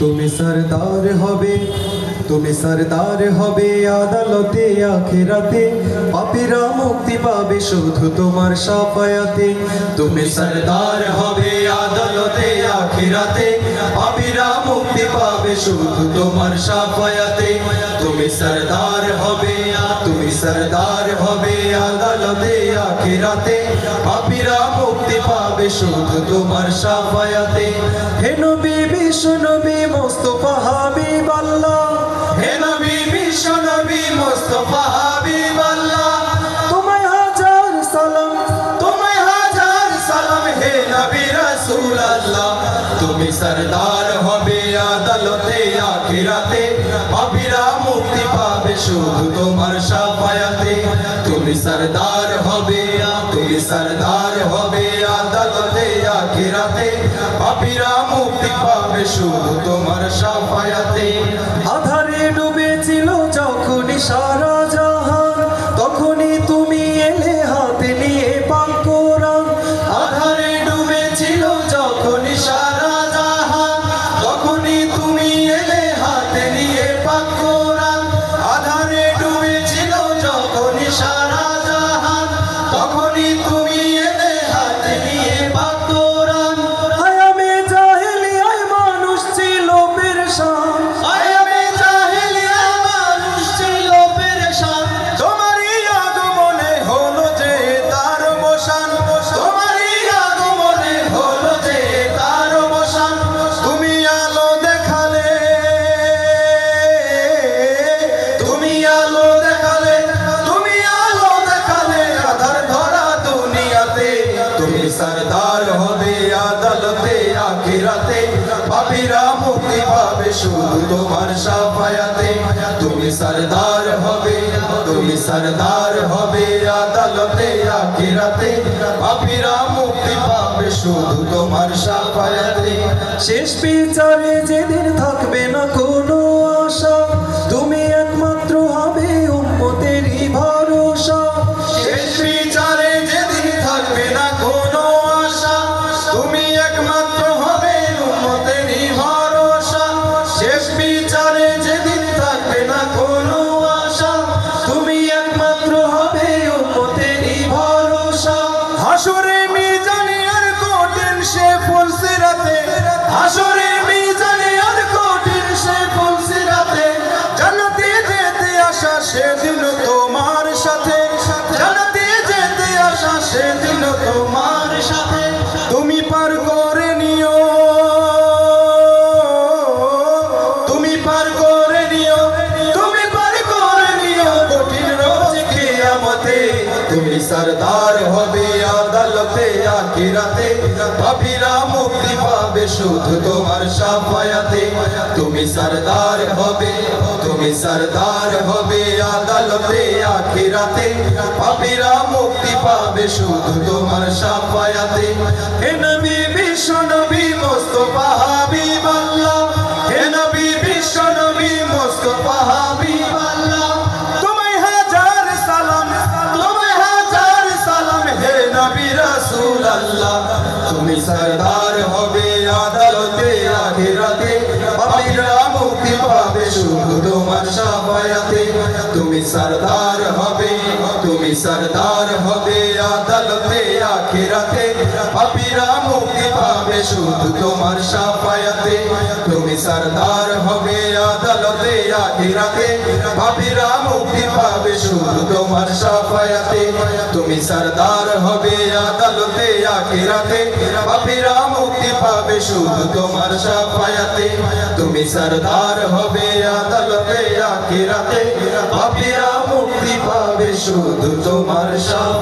তুমি সরদার হবে, তুমি সরদার হবে আদালতে আখিরাতে, পাপীরা মুক্তি পাবে শুধু তোমার শাফায়াতে। তুমি সরদার হবে আদালতে আখিরাতে, পাপীরা মুক্তি পাবে শুধু তোমার শাফায়াতে। তুমি সরদার হবে, তুমি সরদার হবে আদালতে আখিরাতে, পাপীরা মুক্তি পাবে শুধু তোমার শাফায়াতে। হে নবী বিশ্ব নবী মুস্তাফা হাবিব আল্লাহ, হে নবী বিশ্ব নবী মুস্তাফা হাবিব আল্লাহ, তোমায় হাজার সালাম, তোমায় হাজার সালাম হে নবী রাসূল আল্লাহ। তুমি সরদার হবে আদালতে আখিরাতে, পাপীরা মুক্তি পাবে শুধু তোমার শাফায়াতে। তুমি সরদার হবে, তুমি সরদার হবে আদালতে আখিরাতে, পাপীরা মুক্তি পাবে শুধু তোমার শাফায়াতে। আধারে ডুবেছিল যখন সারা জাহান, তখনই তুমি এলে হাতে নিয়ে পাক কোরআন। আধারে ডুবেছিল যখন সারা জাহান, তখনই তুমি এলে হাতে নিয়ে পাক কোরআন। আধারে ডুবেছিল যখন সারা জাহান, তখনই তুমি এলে হাতে নিয়ে পাক কোরআন। আয়ামে জাহেলিয়ায় মানুষ ছিল পেরেশান, আয়ামে জাহেলিয়ায় মানুষ ছিল পেরেশান, তোমারই আগমনে হলো যে তার অবসান, তোমারই আগমনে হলো যে তার অবসান। তুমি আলো দেখালে, তুমি আলো দেখালে, তুমি আলো দেখালে আধার ধরা দুনিয়াতে। তুমি সরদার হবে আদালতে আখিরাতে, পাপীরা মুক্তি পাবে শুধু তোমার শাফায়াতে। তুমি সরদার হবে, তুমি সরদার হবে আদালতে আখিরাতে, পাপীরা মুক্তি পাবে শুধু তোমার শাফায়াতে। শেষ বিচারে যেদিন থাকবে না কোনো আশা, তুমি একমাত্র হবে উম্মতেরই ভরসা। শেষ বিচারে যেদিন থাকবে না কোনো আশা, তুমি একমাত্র হবে উম্মতেরই ভরসা। শেষ বিচারে যেদিন থাকবে না কোনো আশা, তুমি একমাত্র হবে উম্মতেরই ভরসা। হাসরে মিজানে আর কঠিন সে ফুলসিরাতে, হাসরে মিজানে আর কঠিন সে ফুলসিরাতে, জান্নাতে যেতে আসা সেদিন তোমার সাথে, জান্নাতে যেতে আসা সেদিন তোমার সাথে। তুমি পার করে নিও, তুমি পার করে নিও, তুমি পার করে নিও কঠিন রোজ কিয়ামতে। তুমি সরদার হবে আদালতে আখিরাতে, পাপীরা মুক্তি পাবে শুধু তোমার শাফায়াতে। তুমি সরদার হবে, তুমি সরদার হবে আদালতে আখিরাতে, পাপীরা মুক্তি পাবে শুধু তোমার শাফায়াতে। হে নবী বিশ্ব নবী মুস্তাফা হাবিব আল্লাহ, হে নবী বিশ্ব নবী মুস্তাফা হাবিব আল্লাহ, তোমায় হাজার সালাম, তোমায় হাজার সালাম হে নবী রাসূল আল্লাহ। তুমি সরদার হবে আদালতে আখিরাতে, পাপীরা মুক্তি পাবে শুধু তোমার শাফায়াতে। তুমি সরদার হবে, তুমি সরদার হবে আদালতে আখিরাতে, পাপীরা মুক্তি পাবে শুধু তোমার শাফায়াতে। তুমি সরদার হবে আদালতে আখিরাতে, পাপীরা মুক্তি পাবে শুধু তোমার শাফায়াতে। তুমি সরদার হবে আদালতে আখিরাতে, পাপীরা মুক্তি পাবে শুধু তোমার শাফায়াতে। তুমি সরদার হবে আদালতে আখিরাতে, পাপীরা মুক্তি পাবে শুধু তোমার শাফায়াতে।